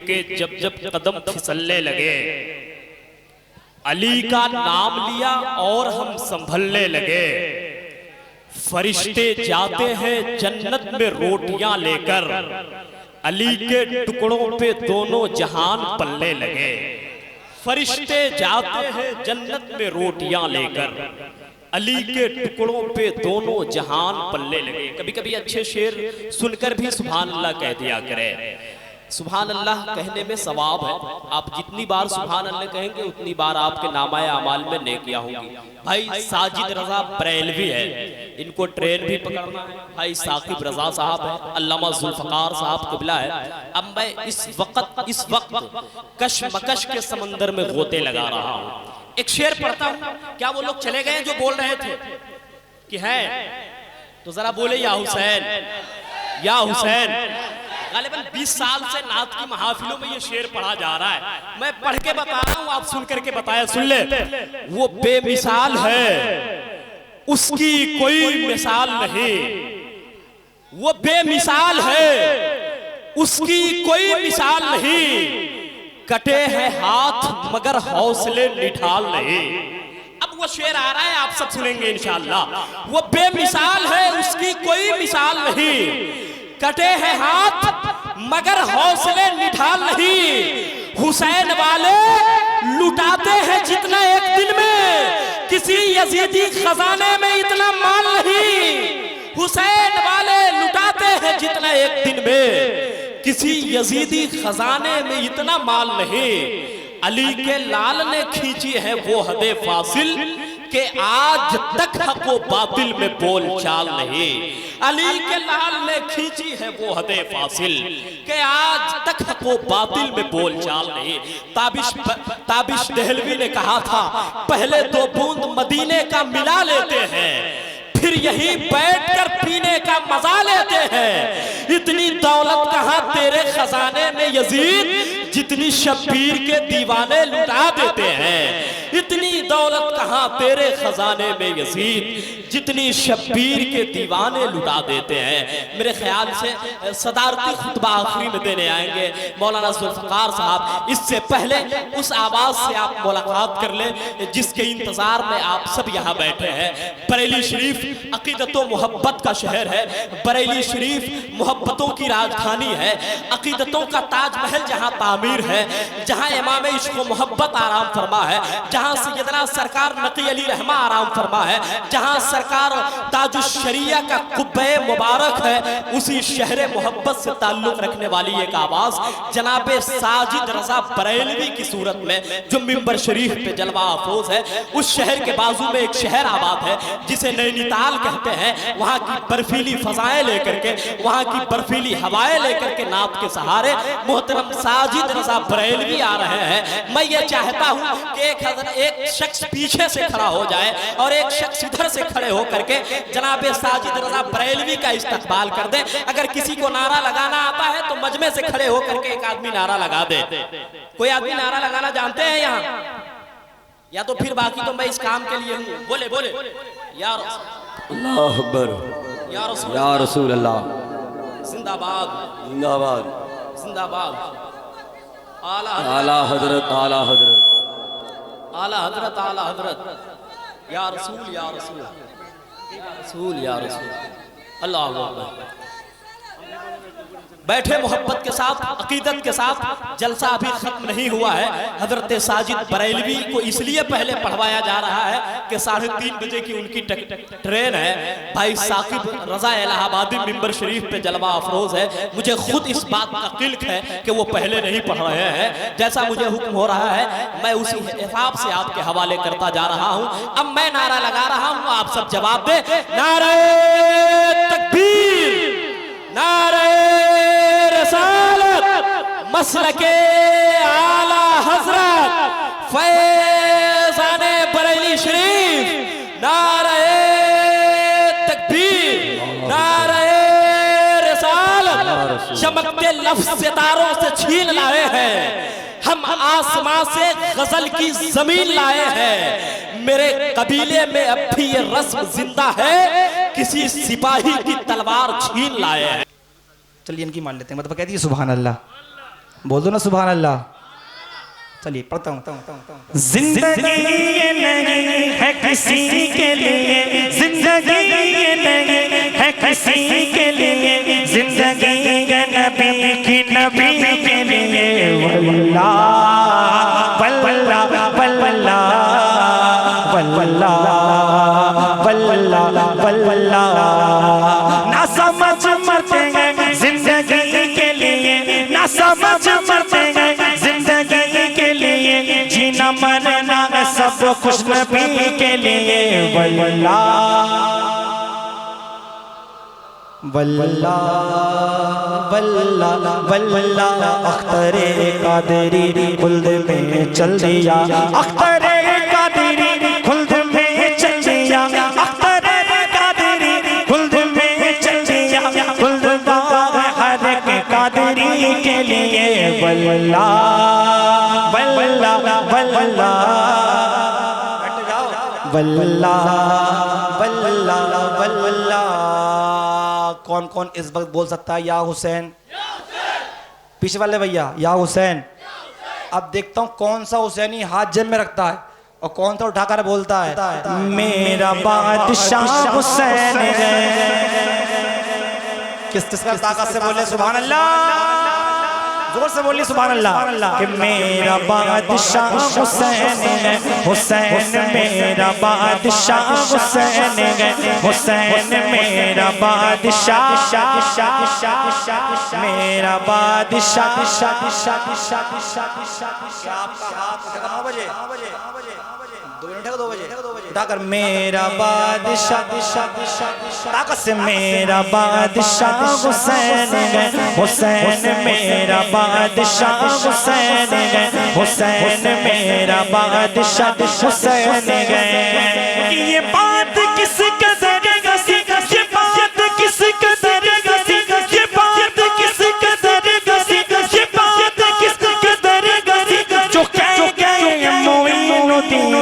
के जब जब कदम फिसलने लगे, अली का नाम लिया और हम संभलने लगे। फरिश्ते जाते हैं जन्नत में रोटियां लेकर, अली के टुकड़ों पे दोनों जहान पलने लगे। फरिश्ते जाते हैं जन्नत में रोटियां लेकर, अली के टुकड़ों पे दोनों जहान पलने लगे। कभी कभी अच्छे शेर सुनकर भी सुभान अल्लाह कह दिया करें। सुभान अल्लाह कहने में सवाब है। आप जितनी बार सुभान अल्लाह कहेंगे उतनी बार आपके नामाए अमाल में नेकियां होंगी। भाई साजिद रजा बरेलवी है, इनको ट्रेन भी पकड़ना है। भाई साकिब रजा साहब है, अल्लामा जुल्फकार साहब क़िबला है। अब मैं इस वक्त कशमकश के समंदर में गोते लगा रहा हूँ। एक शेर पढ़ता हूँ। क्या वो लोग चले गए जो बोल रहे थे कि है? तो जरा बोले या हुसैन, या हुसैन। गालिबन 20 साल से नात की महफिलों में ये शेर पढ़ा जा रहा है। मैं पढ़ के बता रहा हूँ, आप सुन करके बताया। सुन ले। वो बेमिसाल है, उसकी कोई मिसाल नहीं। वो बेमिसाल है, उसकी कोई मिसाल नहीं। कटे हैं हाथ मगर हौसले निठाल नहीं। अब वो शेर आ रहा है, आप सब सुनेंगे इंशाअल्लाह। वो बेमिसाल है, उसकी कोई मिसाल नहीं। कटे हैं हाथ मगर हौसले निठाल नहीं। हुसैन वाले लुटाते हैं जितना एक दिन में, किसी यजीदी खजाने में इतना माल नहीं। हुसैन वाले लुटाते हैं जितना एक दिन में, किसी यजीदी खजाने में इतना माल नहीं। अली के लाल ने खींची है वो हदे फासिल के आज तक हक व बातिल में बोल चाल नहीं। अली के लाल ने खींची है वो हदे फासिल के आज तक हक व बातिल में बोल चाल नहीं। ताबिश दहलवी ने कहा था, पहले 2 बूंद मदीने का मिला लेते हैं, फिर यही बैठकर पीने का मजा लेते हैं। इतनी दौलत कहां तेरे खजाने में यजीद, जितनी शब्बीर के दीवाने लुटा देते हैं। इतनी दौलत कहां तेरे खजाने में यजीद, जितनी शब्बीर के दीवाने लुटा देते हैं। मेरे ख्याल से सदारती खुतबा आखिरी में देने आएंगे मौलाना जुल्फकार साहब। इससे पहले उस आवाज से आप मुलाकात कर लें जिसके इंतजार में आप सब यहाँ बैठे हैं। बरेली शरीफ अकीदत व मोहब्बत का शहर है। बरेली शरीफ मोहब्बतों की राजधानी है। अकीदतों का ताजमहल जहाँ तामीर है, जहाँ इमाम इश्क व मोहब्बत आराम फरमा है, जहाँ सैयदना सरकार नकी अली रहमा आराम फरमा है, जहाँ सरकार ताजुश शरिया का कुब्बे मुबारक है, उसी शहर मोहब्बत से ताल्लुक रखने वाली एक आवाज जनाबे साजिद रजा बरेलवी की सूरत में जो मिंबर शरीफ पे जलवा अफरोज है। उस शहर के बाजू में एक शहर आबाद है जिसे नैनीताल कहते हैं। वहां की बर्फीली फजाएं लेकर के, वहां की बर्फीली हवाएं लेकर के नात के सहारे मोहतरम साजिद रजा बरेलवी आ रहे हैं। मैं ये चाहता हूं कि एक शख्स पीछे से खड़ा हो जाए और एक शख्स इधर से खड़े होकर के जनाबे साजिद रजा बरेलवी का इस्तकबाल कर दे। अगर किसी को नारा लगाना आता है तो मजमे से खड़े होकर के एक आदमी नारा लगा दे। कोई आदमी नारा लगाना जानते हैं यहाँ? या तो फिर बाकी तो मैं इस काम के लिए हूँ। बोले बोले यार अल्लाह अकबर, या रसूल अल्लाह, जिंदाबाद जिंदाबाद, जिंदाबाद। आला हजरत, आला हजरत, आला हजरत, आला हजरत। या रसूल, या रसूल, या रसूल, या रसूल। अल्लाह अकबर। बैठे मोहब्बत के साथ, अकीदत के साथ। जलसा अभी खत्म नहीं हुआ है। हजरत साजिद बरेलवी को इसलिए पहले पढ़वाया जा रहा है कि 3:30 बजे की उनकी ट्रेन है। भाई साकिब रजा इलाहाबादी मिंबर शरीफ पे जलवा अफरोज है। मुझे खुद इस बात का किल्क है कि वो पहले नहीं पढ़ रहे हैं। जैसा मुझे हुक्म हो रहा है मैं उसी हिसाब से आपके हवाले करता जा रहा हूँ। अब मैं नारा लगा रहा हूँ, आप सब जवाब दे। नारे तकबीर, नारे रसालत, मसलके आला हजरत फैज़ाने बरेली शरीफ। नारे तकबीर, नारे रसालत। चमकते लफ्ज़ सितारों से छीन लाए हैं हम, आसमां से गजल की जमीन लाए हैं। मेरे कबीले में अब भी ये रस्म जिंदा है, किसी सिपाही की तलवार छीन लाए हैं। चलिए इनकी मान लेते हैं, मतलब कह दिए सुभान अल्लाह। बोल दो ना सुभान अल्लाह। चलिए पढ़ता हूँ। जिंदगी ये नहीं है किसी के लिए, जिंदगी ये नहीं है किसी के लिए, जिंदगी ये नबी की नबी के लिए। वल्ला वल्ला वल्ला वल्ला वल्ला वल्ला। ना समझ मरते हैं जिंदगी के लिए, ना समझ मरते हैं जिंदगी के लिए, जीना मरना सब खुश नबी के लिए। वल्ला वल्ला वल्ला वल्ला। अख्तरे कादरी खुल्द में चल दिया, अख्तरे कादरी खुल्द में चल दिया, अख्तरे कादरी खुल्द में चल दिया, खुल्द बाग हर के कादरी के लिए। वल्ला वल्ला वल्ला वल्ला वल्ला वल्ला। कौन कौन इस वक्त बोल सकता है या हुसैन? पीछे वाले भैया या हुसैन। अब देखता हूँ कौन सा हुसैनी हाथ जेब में रखता है और कौन सा उठाकर बोलता है मेरा बादशाह हुसैन है। किस किस का ताकत से बोले सुभान अल्लाह? जोर से बोलिए सुभान अल्लाह। कि मेरा बादशाह हुसैन है, हुसैन मेरा बादशाह हुसैन है, हुसैन मेरा बादशाह, मेरा बादशाह। उठाकर मेरा बादशाह, ताकत से मेरा बादशाह हुसैन है, हुसैन मेरा बादशाह हुसैन है, हुसैन मेरा बादशाह हुसैन है। ये बात किस कदर गसी, ये बात किस कदर गसी, ये बात किस कदर गसी, ये बात किस कदर गसी, जो कह गए मोइनुद्दीन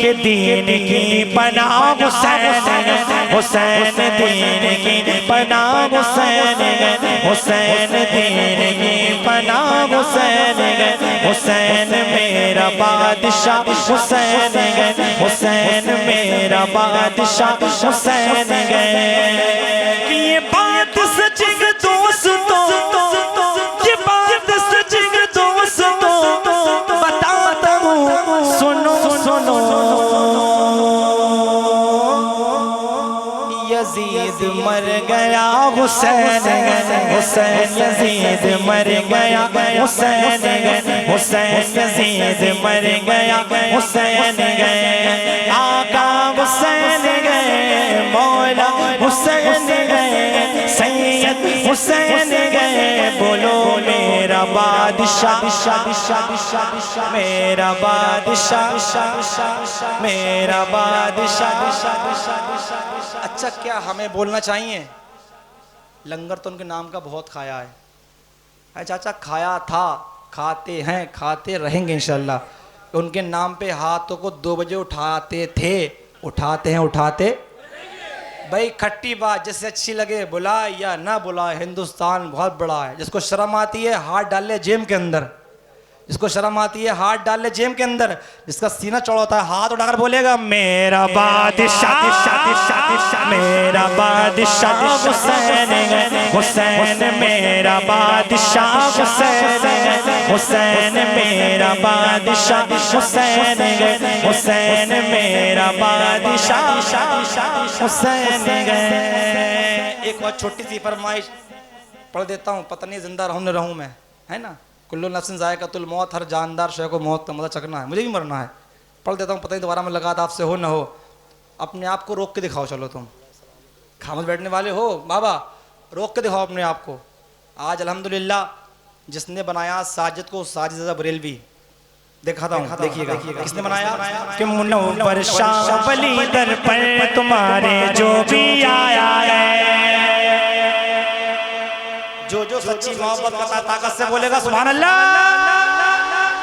के दीन की पनाह हुसैन है, हुसैन दीन की पनाह हुसैन है, हुसैन दीन की पनाह हुसैन है, हुसैन मेरा बादशाह हुसैन है, हुसैन मेरा बादशाह हुसैन है। कि ये बात सच है दोस्तों, ये बात सच है दोस्तों, बताता हूँ सुनो सुनो। यजीद मर गया हुसैन है, हुसैन यजीद मर गया हुसैन है, हुसैन यजीद मर गया हुसैन है। आका हुसैन गए, मौला हुसैन गए, सैयद हुसैन गए। बोलो मेरा बादशाह, मेरा बादशाह, मेरा बादशाह। अच्छा क्या हमें बोलना चाहिए? लंगर तो उनके नाम का बहुत खाया है। अरे चाचा खाया था, खाते हैं, खाते रहेंगे इंशाल्लाह। उनके नाम पे हाथों को 2 बजे उठाते थे, उठाते हैं, उठाते। भाई खट्टी बात जिससे अच्छी लगे बुलाए या ना बुलाए, हिंदुस्तान बहुत बड़ा है। जिसको शर्म आती है हाथ डाल ले जेब के अंदर, जिसको शर्म आती है हाथ डाल ले जेब के अंदर, जिसका सीना चौड़ा होता है हाथ उठाकर बोलेगा मेरा बादशाह, मेरा बादशाह हुसैन है, हुसैन मेरा बादशाह हुसैन है, हुसैन मेरा बादशाह हुसैन है, हुसैन मेरा बादशाह हुसैन है। एक और छोटी सी फरमाइश पढ़ देता हूँ, पता नहीं जिंदा रहूँ न रहूँ मैं, है ना। कुल्लु नफ्सिन ज़ायक़तुल मौत, हर जानदार शय को मौत का मज़ा चखना है, मुझे भी मरना है। पढ़ देता हूँ, पता नहीं दोबारा में लगा था आपसे हो न हो। अपने आप को रोक के दिखाओ, चलो तुम खामोश बैठने वाले हो बाबा, रोक के दिखाओ अपने आप को। आज अल्हम्दुलिल्लाह जिसने बनाया साजिद को, साजिद बरेलवी, दिखाता हूँ, देखिएगा किसने बनाया। कि मुनव्वर शाह वली दर पर तुम्हारे जो भी आया है, जो सच्ची मोहब्बत का ताकत से बोलेगा सुभान अल्लाह।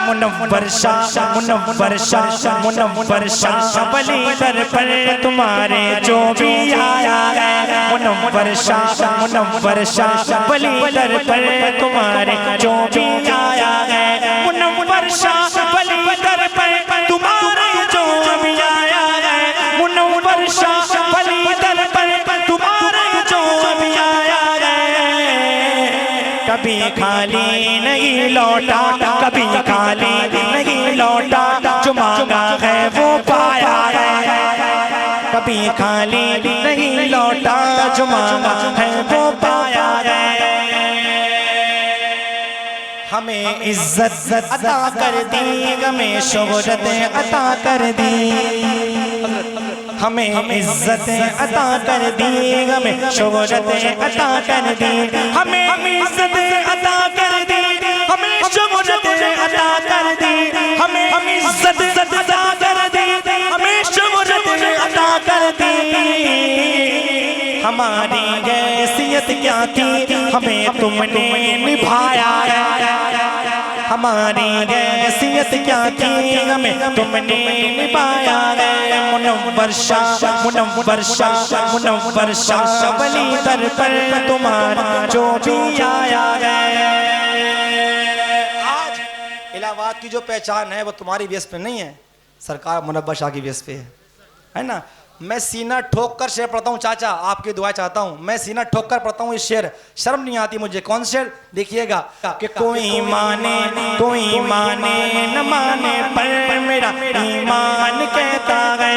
मुनव्वर शाह मुनव्वर शाह मुनव्वर शाह बली दर पर तुम्हारे जो भी आया है। मुनव्वर शाह मुनव्वर शाह बली दर पर तुम्हारे जो भी आया है। मुनव्वर शाह बली दर पर तुम्हारे जो भी आया है। मुनव्वर शाह बली दर पर तुम्हारे जो भी आया है। कभी खाली नहीं लौटा, कभी खाली नहीं लौटा, जो मांगा है वो पाया है। कभी खाली नहीं लौटा, जो मांगा है वो पाया है। हमें इज्जत अता कर दी, हमें शोहरत अता कर दी। हमें इज्जत अता कर दी, हमें शोहरत अता कर दी। हमें इज्जत अता कर दी, हमें शोहरत अता कर दी। हमें इज्जत अता कर दी, हमें शोहरत अता कर दी। हमारी हैसियत क्या थी, हमें तुमने निभाया है। हमारी हैसियत क्या थी, हमें तुमने निभाया है। मुनव्वर शाह मुनव्वर शाह मुनव्वर शाह बली दर पर तुम्हारा जो भी आया है। आज इलाहाबाद की जो पहचान है वो तुम्हारी बेस पे नहीं है, सरकार मुनव्वर शाह की बेस पे है ना। मैं सीना ठोक कर शेर पढ़ता हूँ चाचा, आपकी दुआ चाहता हूँ। मैं सीना ठोक कर पढ़ता हूँ ये शेर, शर्म नहीं आती मुझे। कौन शेर देखिएगा कि कोई माने न माने पर मेरा ईमान कहता है।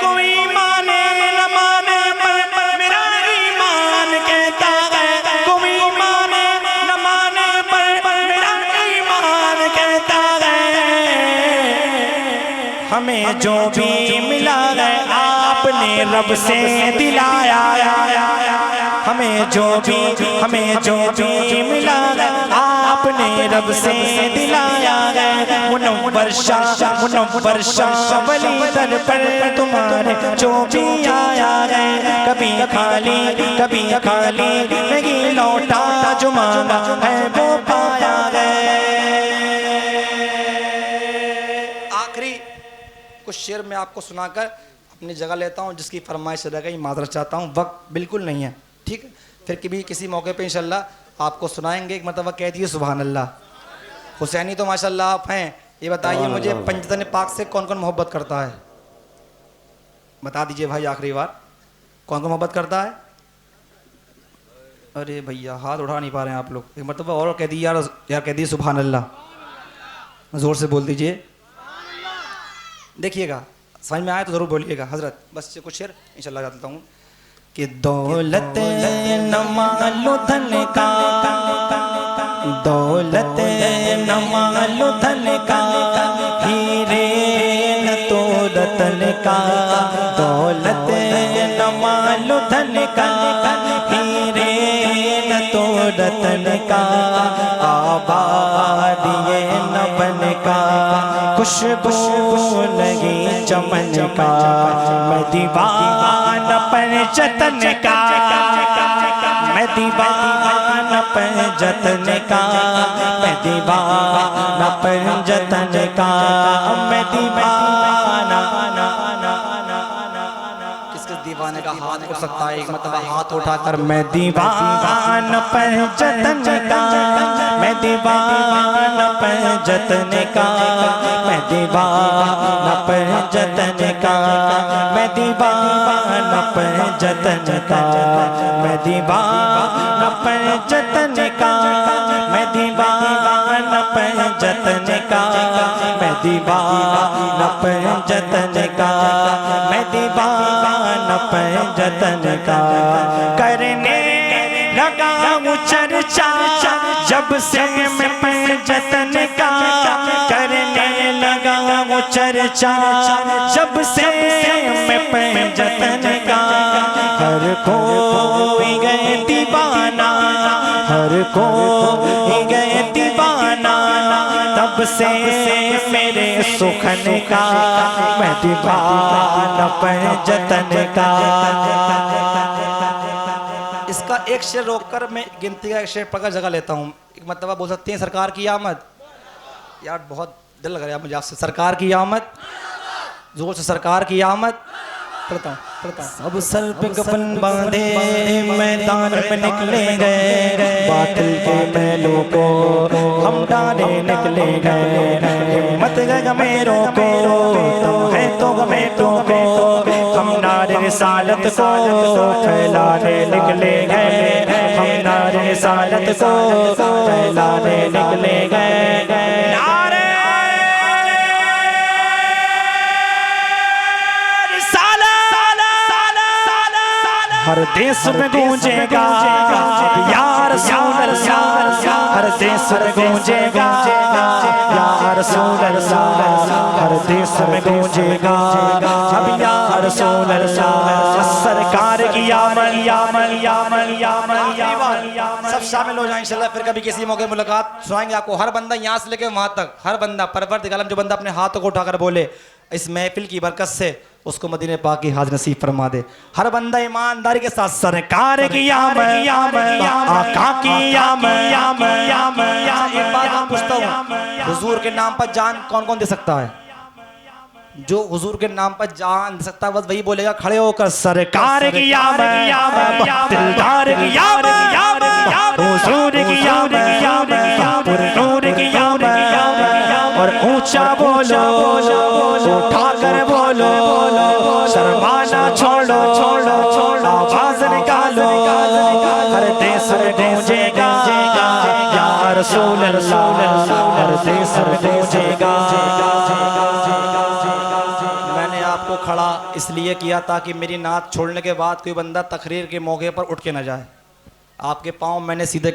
कोई माने न माने पर मेरा ईमान कहता है। कोई माने न माने पर मेरा ईमान कहता है। हमें जो भी मिला है आपने रब से दिलाया। हमें जो भी मिला है आपने रब से दिलाया है। मुनव्वर शाह बली दर पर तुम्हारे जो भी आया है। कभी खाली नहीं लौटा, जो मांगा है वो पाया है। आखिरी कुछ शेर मैं आपको सुनाकर अपनी जगह लेता हूँ, जिसकी फरमाइश रह गई माजरत चाहता हूँ, वक्त बिल्कुल नहीं है, ठीक है। फिर कभी किसी मौके पे इंशाल्लाह आपको सुनाएंगे। एक मरतबा कह दिए सुभान अल्लाह। हुसैनी तो माशाल्लाह आप हैं, ये बताइए मुझे पंजतन पाक से कौन कौन मोहब्बत करता है? बता दीजिए भाई आखिरी बार, कौन कौन मोहब्बत करता है? अरे भैया हाथ उठा नहीं पा रहे हैं आप लोग। एक मरतबा और कह दिए यार कह दिए सुभान अल्लाह, ज़ोर से बोल दीजिए। देखिएगा समझ में आया तो ज़रूर बोलिएगा हजरत। बस कुछ शेर इंशाल्लाह जाता हूँ कि दौलत न मालो धन का, दौलत न मालो धन का, हीरे न तो रतन का। दौलत न मालो धन का, हीरे न तो रतन का। आबादिए न बन का, खुशबू लगी चमन का। मैं दीवाना पर जतन का, मैं दीवाना पर जतन का। मैं दीवाना पर जतन का। मैं दीवाना, किस दीवाने का हाथ उठ सकता है? एक मतलब हाथ उठाकर मैं दीवाना पर जतन का, मैं दीवाना पर जतन का। मैं दीवाना पर जतन का, मैं दीवाना पर जतन का। मैं दीवाना पर जतन का, मैं दीवाना पर जतन का। मैं दीवाना पर जतन का, मैं दीवाना पर जतन का। करने लगा हूँ चर्चा जब से मैं पर जतन का। करने लगा हूँ चर्चा जब से मैं पर जतन का। हर कोई गए दीवाना, हर कोई गए दीवाना। तब से मेरे सुखन का, मैं दीवाना पर जतन का। इसका एक शेर रोककर मैं गिनती का एक शेर पकड़ जगह लेता हूँ। एक मतलब बोल सकते हैं सरकार की आमद, यार बहुत दिल लग रहा है मुझे आपसे। सरकार की आमद, जोर से सरकार की आमद। पढ़ता हूँ। सब सर पे कफन बांधे मैदान में निकले गए, बातिल के महलों को हम डाले निकले गए। हिम्मत है गमेरों को, तुम है तो गमेटों को, हम नारे रिसालत को फैलाने निकले गए। हम नारे रिसालत को फैलाने निकले गए। हर देश में गूंजेगा या रसूल अल्लाह, हर देश में गूंजेगा या रसूल अल्लाह, हर देश में गूंजेगा अब या रसूल अल्लाह। सरकार की आमद, सब शामिल हो जाए इंशाल्लाह। फिर कभी किसी मौके मुलाकात सुनाएंगे आपको। हर बंदा यहाँ से लेके वहां तक, हर बंदा परवरदिगार जो बंदा अपने हाथों को उठाकर बोले इस महफिल की बरकत से उसको मदीने पाक की हाज नसीब फरमा दे। हर बंदा ईमानदारी के साथ सरकार की आमद, आका की आमद। एक बात मैं पूछता हूँ, हुजूर के नाम पर जान कौन कौन दे सकता है? जो हुजूर के नाम पर जान दे सकता है बस वही बोलेगा खड़े होकर सरकार की आमद, दिलदार की आमद, हुजूर की आमद, पुरनूर की आमद। और ऊंचा बोलो, उठाकर बोलो, शर्माना छोड़ो, आवाज निकालो। हर देश में गूंजेगा या रसूल अल्लाह, हर देश में गूंजेगा। मैंने आपको खड़ा इसलिए किया ताकि मेरी नात छोड़ने के बाद कोई बंदा तकरीर के मौके पर उठ के न जाए। आपके पाँव मैंने सीधे